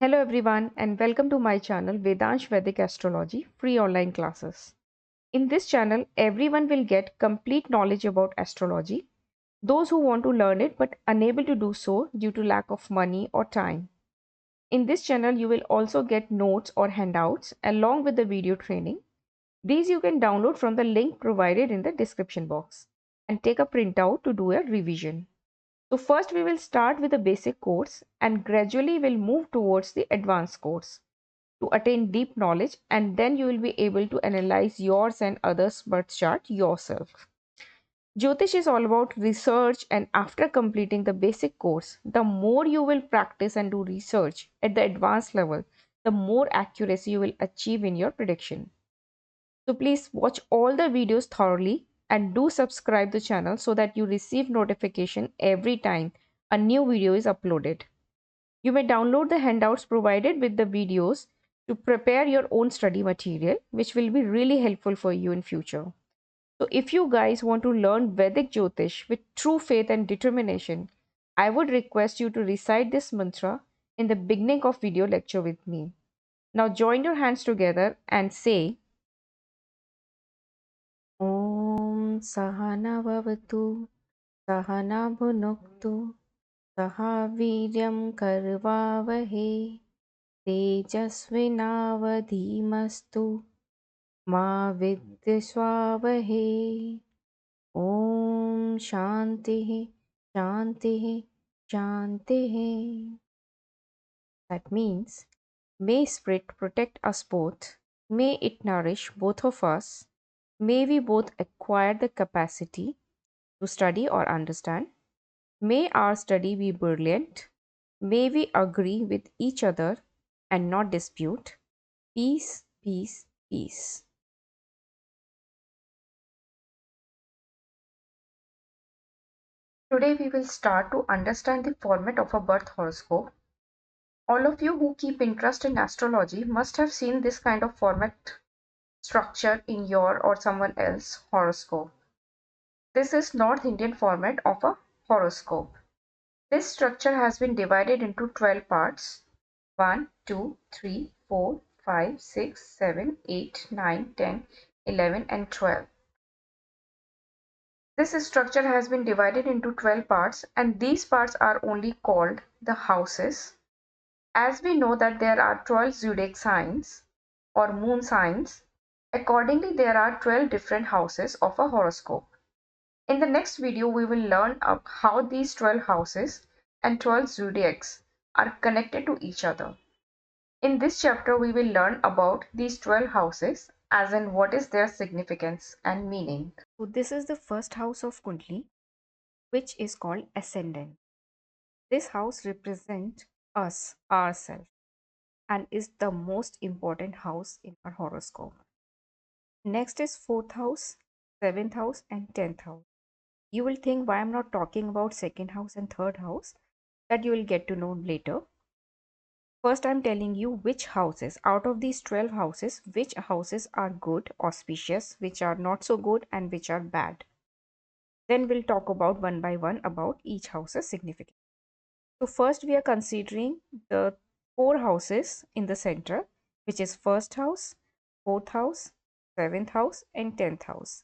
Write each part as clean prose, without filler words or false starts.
Hello everyone and welcome to my channel Vedansh Vedic Astrology free online classes. In this channel, everyone will get complete knowledge about astrology. Those who want to learn it but unable to do so due to lack of money or time. In this channel, you will also get notes or handouts along with the video training. These you can download from the link provided in the description box and take a printout to do a revision. So first we will start with the basic course and gradually will move towards the advanced course to attain deep knowledge, and then you will be able to analyze yours and others' birth chart yourself. Jyotish is all about research, and after completing the basic course, the more you will practice and do research at the advanced level, the more accuracy you will achieve in your prediction. So please watch all the videos thoroughly and do subscribe the channel so that you receive notification every time a new video is uploaded. You may download the handouts provided with the videos to prepare your own study material, which will be really helpful for you in future. So if you guys want to learn Vedic Jyotish with true faith and determination, I would request you to recite this mantra in the beginning of video lecture with me. Now join your hands together and say Om Sahana Bhavatu Sahana Bhunuktu Saha Viryam Karvavahe तेजस्विनावधीमस्तु मा विद्विषावहे ॐ शान्तिः शान्तिः शान्तिः. That means, may Spirit protect us both, may it nourish both of us, may we both acquire the capacity to study or understand, may our study be brilliant, may we agree with each other and not dispute. Peace, peace, peace. Today we will start to understand the format of a birth horoscope. All of you who keep interest in astrology must have seen this kind of format structure in your or someone else's horoscope. This is North Indian format of a horoscope. This structure has been divided into 12 parts: 1, 2, 3, 4, 5, 6, 7, 8, 9, 10, 11 and 12. This structure has been divided into 12 parts, and these parts are only called the houses. As we know that there are 12 zodiac signs or moon signs, accordingly there are 12 different houses of a horoscope. In the next video, we will learn how these 12 houses and 12 zodiacs are connected to each other. In this chapter, we will learn about these 12 houses, as in what is their significance and meaning. So this is the first house of Kundli, which is called ascendant. This house represents us, ourselves, and is the most important house in our horoscope. Next is fourth house, seventh house, and 10th house. You will think why I'm not talking about second house and third house, that you will get to know later. First, I'm telling you which houses out of these 12 houses, which houses are good, auspicious, which are not so good, and which are bad. Then we'll talk about one by one about each house's significance. So first we are considering the four houses in the center, which is first house, fourth house, seventh house, and 10th house.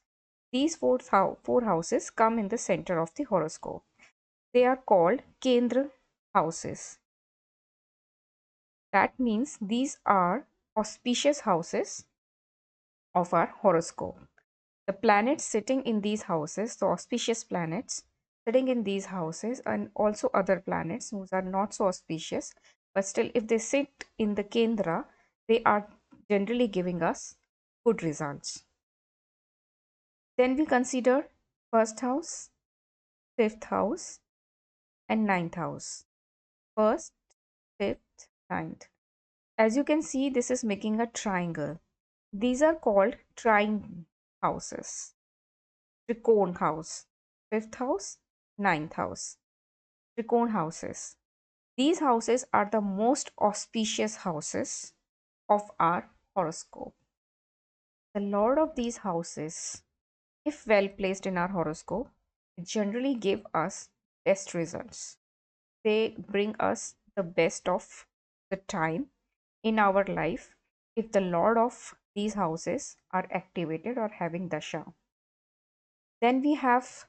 These four houses come in the center of the horoscope. They are called Kendra houses. That means these are auspicious houses of our horoscope. The planets sitting in these houses, the auspicious planets sitting in these houses, and also other planets who are not so auspicious, but still if they sit in the Kendra, they are generally giving us good results. Then we consider first house, fifth house, and ninth house. First, fifth, ninth. As you can see, this is making a triangle. These are called trine houses. Trikon house, fifth house, ninth house. Trikon houses. These houses are the most auspicious houses of our horoscope. The lord of these houses, if well placed in our horoscope, generally give us best results. They bring us the best of the time in our life if the lord of these houses are activated or having dasha. Then we have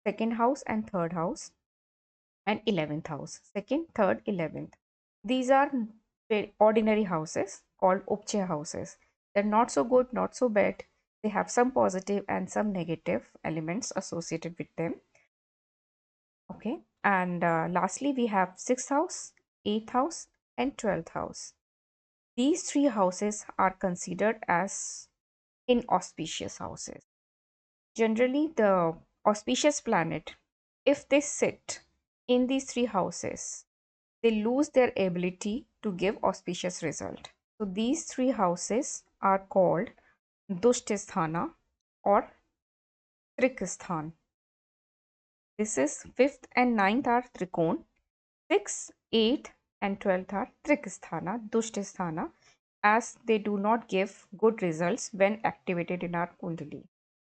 second house and third house and 11th house. Second, third, 11th. These are ordinary houses called Upchaya houses. They're not so good, not so bad. They have some positive and some negative elements associated with them. Okay. And lastly, we have 6th house, 8th house, and 12th house. These three houses are considered as inauspicious houses. Generally, the auspicious planet, if they sit in these three houses, they lose their ability to give auspicious result. So these three houses are called Dushtisthana or Triksthan. This is 5th and 9th are Trikon, 6th, 8th and 12th are Trikasthana, Dushtisthana, as they do not give good results when activated in our Kundali.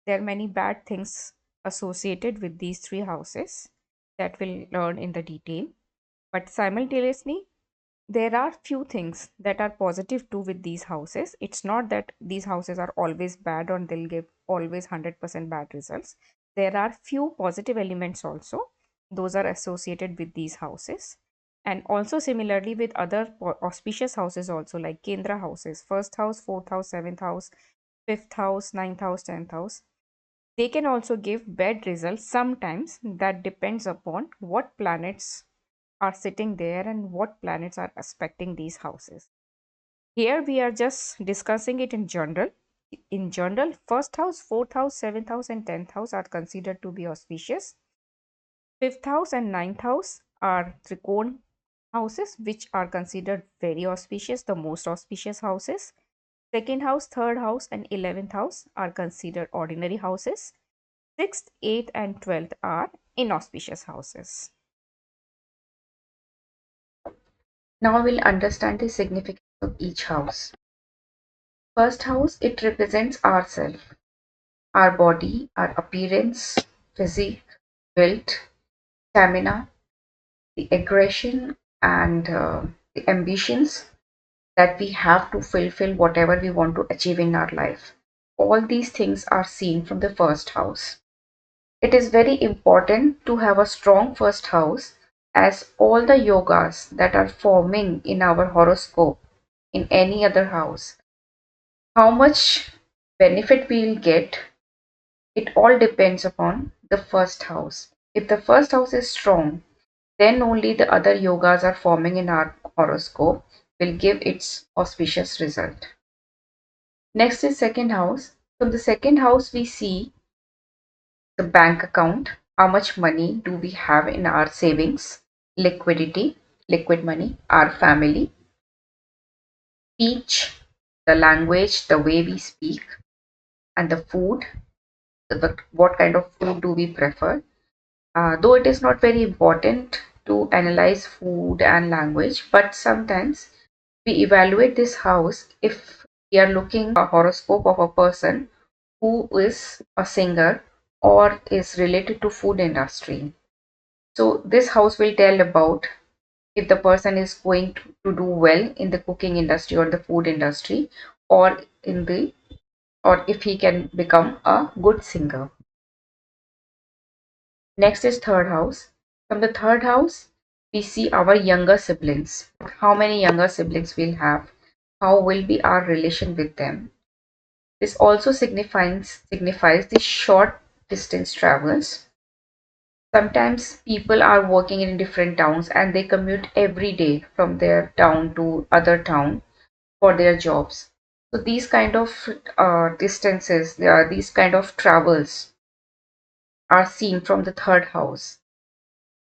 There are many bad things associated with these three houses that we'll learn in the detail. But simultaneously, there are few things that are positive too with these houses. It's not that these houses are always bad or they'll give always 100% bad results. There are few positive elements also. Those are associated with these houses. And also similarly with other auspicious houses also, like Kendra houses, first house, fourth house, seventh house, fifth house, ninth house, 10th house. They can also give bad results sometimes. That depends upon what planets are sitting there and what planets are aspecting these houses. Here we are just discussing it in general. In general, first house, fourth house, seventh house, and 10th house are considered to be auspicious. Fifth house and ninth house are Trikon houses, which are considered very auspicious, the most auspicious houses. Second house, third house, and 11th house are considered ordinary houses. Sixth, eighth, and 12th are inauspicious houses. Now we'll understand the significance of each house. First house, it represents ourself, our body, our appearance, physique, build, stamina, the aggression, and the ambitions that we have to fulfill whatever we want to achieve in our life. All these things are seen from the first house. It is very important to have a strong first house, as all the yogas that are forming in our horoscope in any other house, how much benefit we'll get, it all depends upon the first house. If the first house is strong, then only the other yogas are forming in our horoscope will give its auspicious result. Next is second house. From the second house, we see the bank account. How much money do we have in our savings? Liquidity, liquid money, our family, speech, the language, the way we speak, and the food, what kind of food do we prefer. Though it is not very important to analyze food and language, but sometimes we evaluate this house if we are looking a horoscope of a person who is a singer or is related to food industry. So this house will tell about if the person is going to do well in the cooking industry or the food industry, or in the or if he can become a good singer. Next is third house. From the third house, we see our younger siblings. How many younger siblings we'll have? How will be our relation with them? This also signifies the short distance travels. Sometimes people are working in different towns and they commute every day from their town to other town for their jobs. So these kind of distances, these kind of travels are seen from the third house.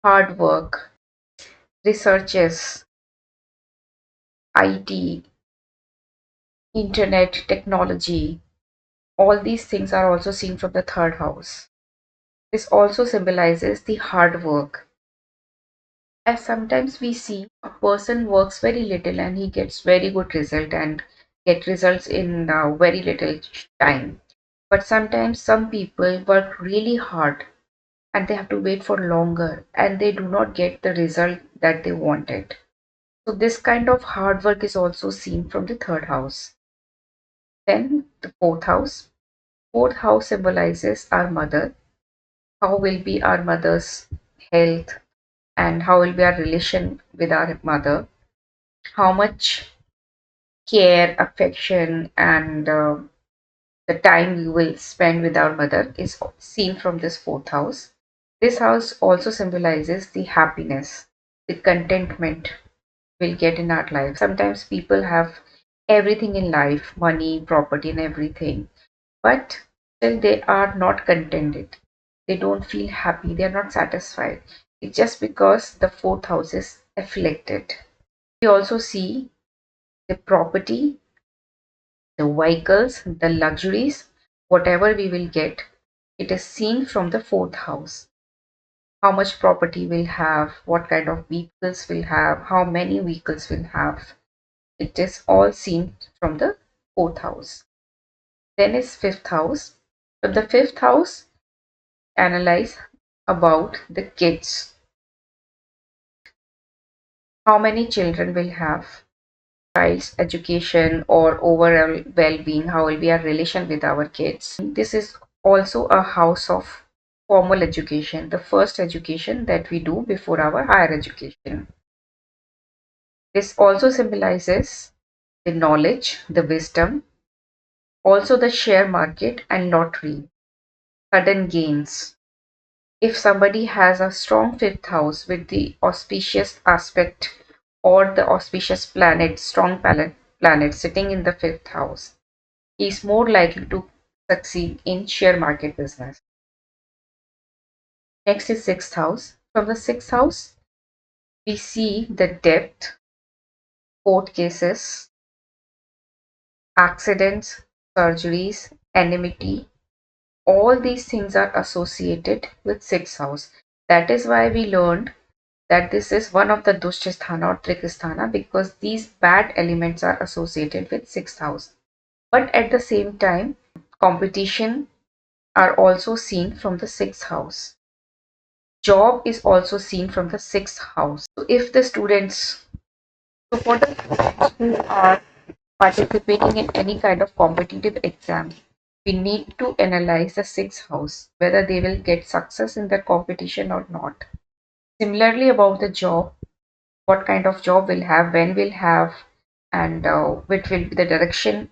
Hard work, researches, IT, internet, technology, all these things are also seen from the third house. This also symbolizes the hard work. As sometimes we see a person works very little and he gets very good result and get results in very little time. But sometimes some people work really hard and they have to wait for longer and they do not get the result that they wanted. So this kind of hard work is also seen from the third house. Then the fourth house. Fourth house symbolizes our mother. How will be our mother's health and how will be our relation with our mother? How much care, affection, and the time we will spend with our mother is seen from this fourth house. This house also symbolizes the happiness, the contentment we'll get in our life. Sometimes people have everything in life, money, property, and everything, but still they are not contented. They don't feel happy, they are not satisfied. It's just because the fourth house is afflicted. We also see the property, the vehicles, the luxuries, whatever we will get, it is seen from the fourth house. How much property we'll have, what kind of vehicles we'll have, how many vehicles we'll have. It is all seen from the fourth house. Then is fifth house. From the fifth house, analyze about the kids. How many children will have, child's education or overall well-being, how will be our relation with our kids. This is also a house of formal education, the first education that we do before our higher education. This also symbolizes the knowledge, the wisdom, also the share market and lottery, sudden gains. If somebody has a strong fifth house with the auspicious aspect or the auspicious planet, strong planet sitting in the fifth house, he is more likely to succeed in share market business. Next is sixth house. From the sixth house, we see the debt, court cases, accidents, surgeries, enmity. All these things are associated with sixth house. That is why we learned that this is one of the Dushthana or Trikasthana, because these bad elements are associated with sixth house. But at the same time, competition are also seen from the sixth house. Job is also seen from the sixth house. So if the students, so for the students who are participating in any kind of competitive exam, we need to analyze the sixth house, whether they will get success in that competition or not. Similarly, about the job, what kind of job we'll have, when we'll have, and which will be the direction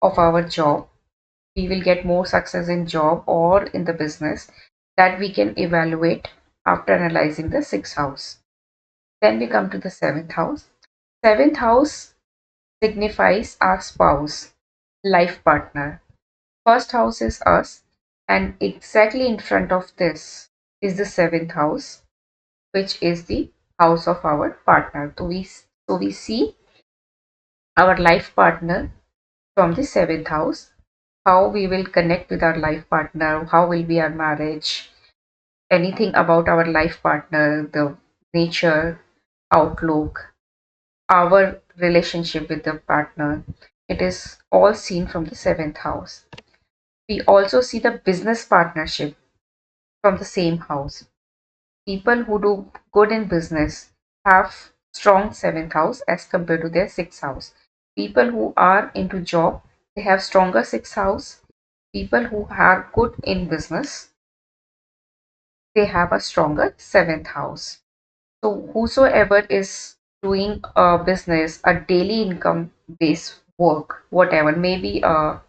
of our job. We will get more success in job or in the business, that we can evaluate after analyzing the sixth house. Then we come to the seventh house. Seventh house signifies our spouse, life partner. First house is us, and exactly in front of this is the seventh house, which is the house of our partner. So we see our life partner from the seventh house, how we will connect with our life partner, how will be our marriage, anything about our life partner, the nature, outlook, our relationship with the partner. It is all seen from the seventh house. We also see the business partnership from the same house. People who do good in business have strong seventh house as compared to their sixth house. People who are into job, they have stronger sixth house. People who are good in business, they have a stronger seventh house. So whosoever is doing a business, a daily income based work, whatever, maybe a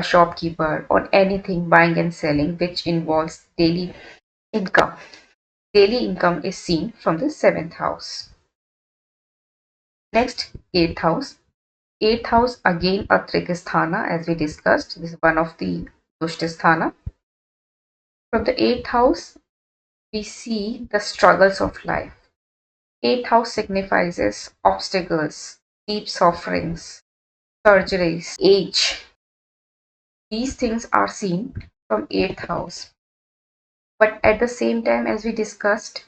shopkeeper or anything buying and selling which involves daily income. Daily income is seen from the seventh house. Next, eighth house. Eighth house again a Trikasthana, as we discussed. This is one of the Dushtasthana. From the eighth house, we see the struggles of life. Eighth house signifies obstacles, deep sufferings, surgeries, age. These things are seen from eighth house. But at the same time, as we discussed,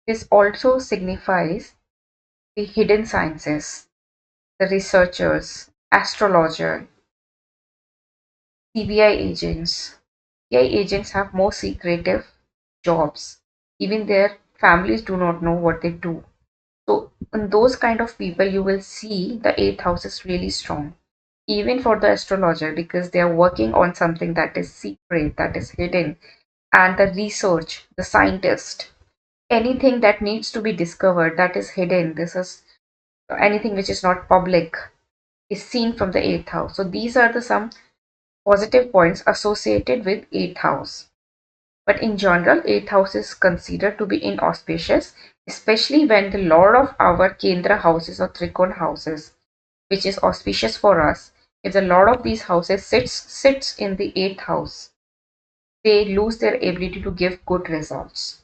this also signifies the hidden sciences, the researchers, astrologer, CBI agents. CBI agents have more secretive jobs. Even their families do not know what they do. So in those kind of people, you will see the eighth house is really strong, even for the astrologer, because they are working on something that is secret, that is hidden, and the research, the scientist, anything that needs to be discovered that is hidden. This is anything which is not public is seen from the eighth house. So these are the some positive points associated with eighth house. But in general, eighth house is considered to be inauspicious, especially when the lord of our Kendra houses or Trikon houses, which is auspicious for us, if the lord of these houses sits in the eighth house, they lose their ability to give good results.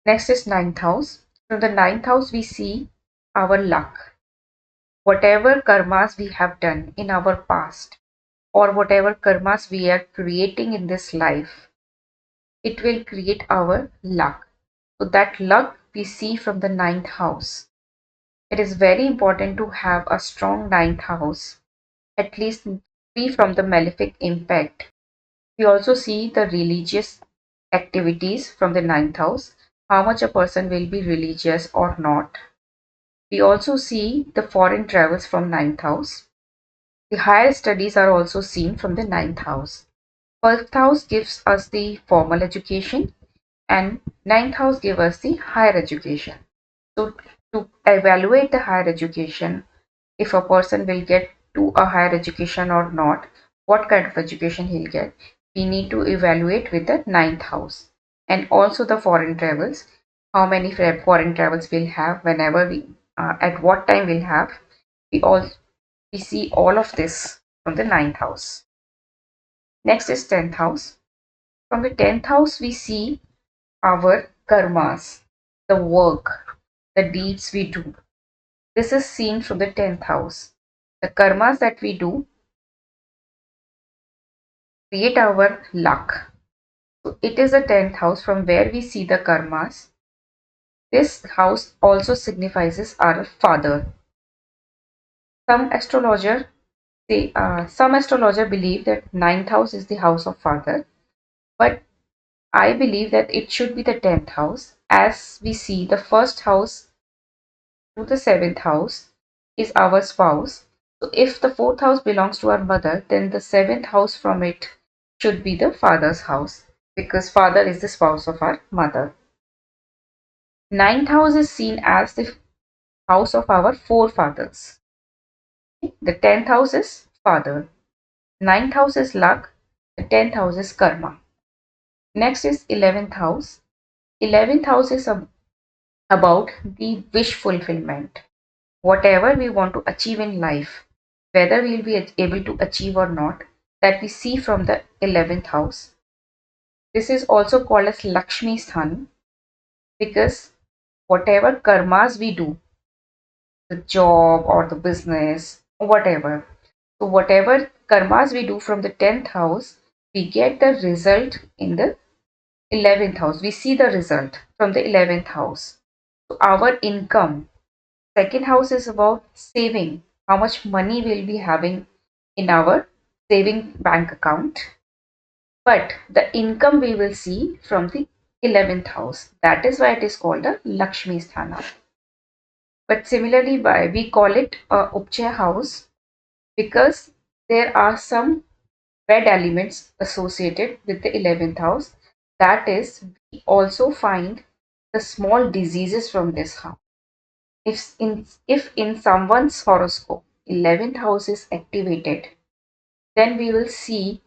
Next is ninth house. From the ninth house, we see our luck. Whatever karmas we have done in our past, or whatever karmas we are creating in this life, it will create our luck. So that luck we see from the ninth house. It is very important to have a strong ninth house, at least free from the malefic impact. We also see the religious activities from the ninth house, how much a person will be religious or not. We also see the foreign travels from ninth house. The higher studies are also seen from the ninth house. First house gives us the formal education, and ninth house gives us the higher education. So to evaluate the higher education, if a person will get to a higher education or not, what kind of education he'll get, we need to evaluate with the ninth house. And also the foreign travels, how many foreign travels we'll have, whenever we, at what time we'll have. We all we see all of this from the ninth house. Next is 10th house. From the 10th house, we see our karmas, the work, the deeds we do. This is seen from the 10th house. The karmas that we do create our luck. So it is the 10th house from where we see the karmas. This house also signifies our father. Some astrologer some astrologer believe that ninth house is the house of father, but I believe that it should be the 10th house, as we see the first house to the 7th house is our spouse. So if the 4th house belongs to our mother, then the 7th house from it should be the father's house, because father is the spouse of our mother. Ninth house is seen as the house of our forefathers. The 10th house is father. Ninth house is luck. The 10th house is karma. Next is 11th house. 11th house is about the wish fulfillment. Whatever we want to achieve in life, whether we'll be able to achieve or not, that we see from the 11th house. This is also called as Lakshmi Sthan, because whatever karmas we do, the job or the business or whatever, so whatever karmas we do from the 10th house, we get the result in the 11th house. We see the result from the 11th house. So our income, second house is about saving, how much money we'll be having in our saving bank account. But the income we will see from the 11th house. That is why it is called a Lakshmi Sthana. But similarly, why we call it a Upchaya house, because there are some bad elements associated with the 11th house. That is, we also find the small diseases from this house. If in someone's horoscope 11th house is activated, then we will see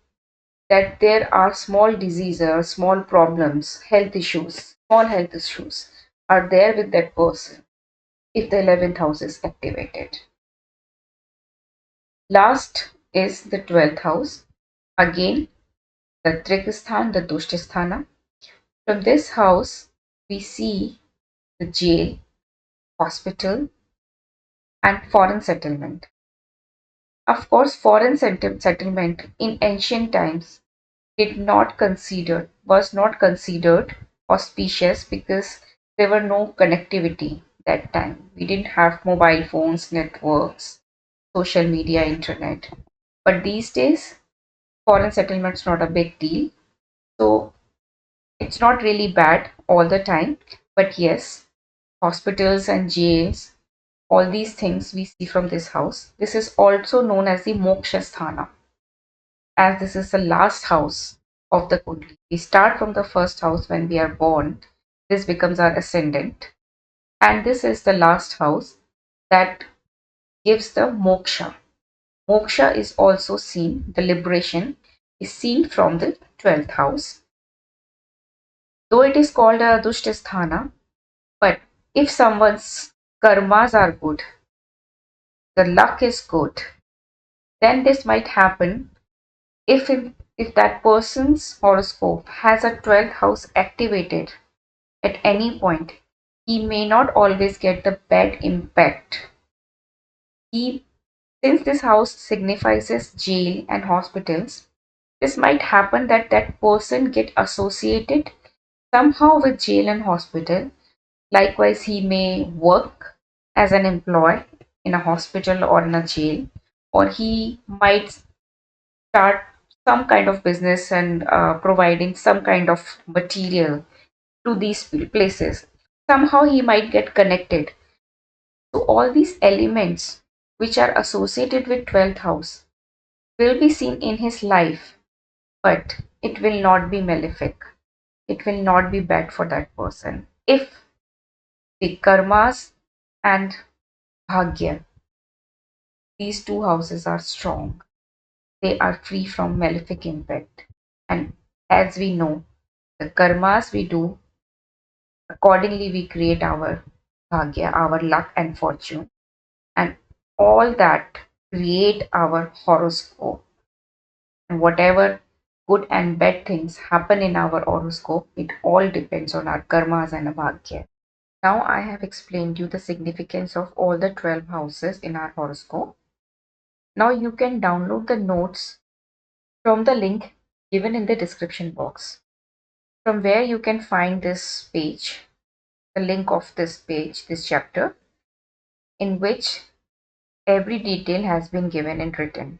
that there are small diseases or small problems, health issues, small health issues are there with that person if the 11th house is activated. Last is the 12th house. Again, the Triksthan, the Dushtasthana. From this house, we see the jail, hospital, and foreign settlement. Of course, foreign settlement in ancient times was not considered auspicious, because there were no connectivity that time. We didn't have mobile phones, networks, social media, internet. But these days, foreign settlement's not a big deal. So it's not really bad all the time. But yes, hospitals and jails, all these things we see from this house. This is also known as the Moksha Sthana, as this is the last house of the Kundali. We start from the first house when we are born. This becomes our ascendant. And this is the last house that gives the moksha. Moksha is also seen, the liberation is seen from the 12th house. Though it is called a Dushtasthana, but if someone's karmas are good, the luck is good, then this might happen if that person's horoscope has a 12th house activated at any point. He may not always get the bad impact. He, since this house signifies jail and hospitals, this might happen that that person get associated somehow with jail and hospital. Likewise, he may work as an employee in a hospital or in a jail, or he might start some kind of business and providing some kind of material to these places. Somehow he might get connected. So all these elements which are associated with 12th house will be seen in his life, but it will not be malefic. It will not be bad for that person. If the karmas and bhagya, these two houses are strong, they are free from malefic impact. And as we know, the karmas we do, accordingly we create our bhagya, our luck and fortune, and all that create our horoscope. And whatever good and bad things happen in our horoscope, it all depends on our karmas and bhagya. Now I have explained you the significance of all the 12 houses in our horoscope. Now you can download the notes from the link given in the description box, from where you can find this page, the link of this page, this chapter, in which every detail has been given and written.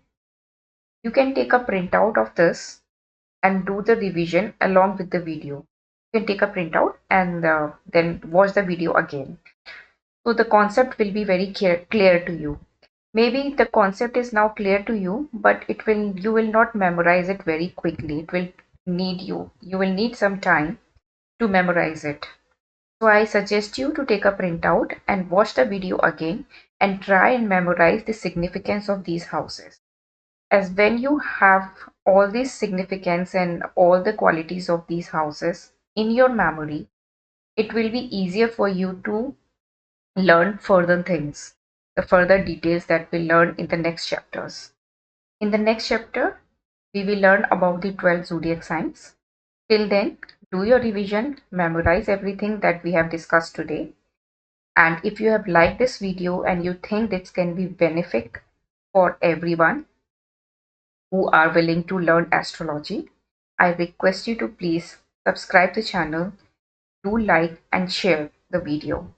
You can take a printout of this and do the revision along with the video. You can take a printout and then watch the video again. So the concept will be very clear to you. Maybe the concept is now clear to you, but you will not memorize it very quickly. It will need you will need some time to memorize it. So I suggest you to take a printout and watch the video again and try and memorize the significance of these houses. As when you have all this significance and all the qualities of these houses in your memory, it will be easier for you to learn further things, the further details that we learn in the next chapters. In the next chapter, we will learn about the 12 zodiac signs. Till then, do your revision, memorize everything that we have discussed today. And if you have liked this video and you think this can be benefic for everyone who are willing to learn astrology, I request you to please subscribe the channel, do like and share the video.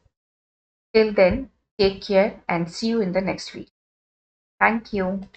Till then, take care and see you in the next video. Thank you.